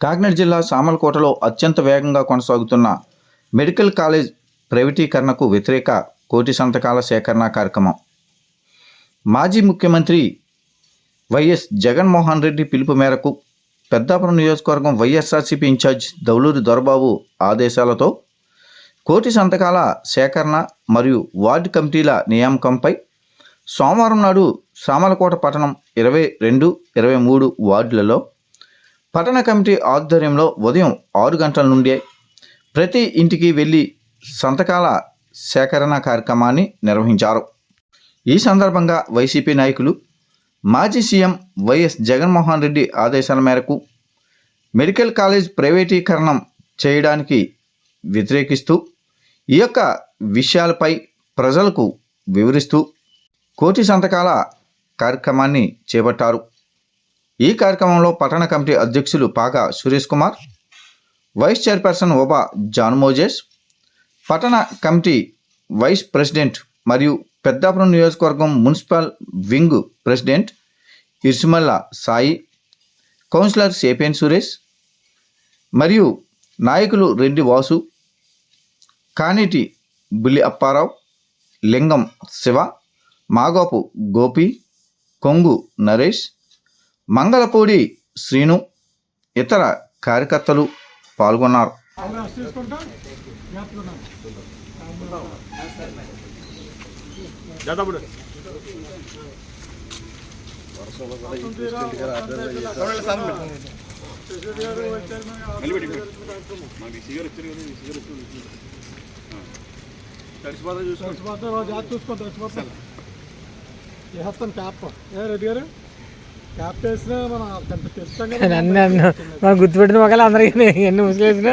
కాకినాడ జిల్లా సామర్లకోటలో అత్యంత వేగంగా కొనసాగుతున్న మెడికల్ కాలేజ్ ప్రైవేటీకరణకు వ్యతిరేక కోటి సంతకాల సేకరణ కార్యక్రమం. మాజీ ముఖ్యమంత్రి వైఎస్ జగన్మోహన్ రెడ్డి పిలుపు మేరకు పెద్దాపురం నియోజకవర్గం వైఎస్ఆర్సీపీ ఇన్ఛార్జ్ దౌలూరి దొరబాబు ఆదేశాలతో కోటి సంతకాల సేకరణ మరియు వార్డు కమిటీల నియామకంపై సోమవారం నాడు సామర్లకోట పట్టణం 22, 23 వార్డులలో పట్టణ కమిటీ ఆధ్వర్యంలో ఉదయం 6 గంటల నుండే ప్రతి ఇంటికి వెళ్ళి సంతకాల సేకరణ కార్యక్రమాన్ని నిర్వహించారు. ఈ సందర్భంగా వైసీపీ నాయకులు మాజీ సీఎం వైఎస్ జగన్మోహన్ రెడ్డి ఆదేశాల మేరకు మెడికల్ కాలేజ్ ప్రైవేటీకరణం చేయడానికి వ్యతిరేకిస్తూ ఈ యొక్క విషయాలపై ప్రజలకు వివరిస్తూ కోటి సంతకాల కార్యక్రమాన్ని చేపట్టారు. ఈ కార్యక్రమంలో పట్టణ కమిటీ అధ్యక్షులు Paga Suresh Kumar, vice chairperson Oba John Moses, పట్టణ కమిటీ వైస్ ప్రెసిడెంట్ మరియు పెద్దాపురం నియోజకవర్గం municipal wing president Irsumalla Sai, councillor Sepen Suresh మరియు నాయకులు రెడ్డి వాసు, కానేటి బుల్లి అప్పారావు, లింగం శివ, మాగోపు గోపి, కొంగు నరేష్, మంగళపూడి శ్రీను, ఇతర కార్యకర్తలు పాల్గొన్నారు. రెడ్డి గారు క్యాప్ వేసినా మనం గుర్తుపెట్టిన ఒకళ్ళు అందరికీ ఎన్ని ముసుగు వేసినా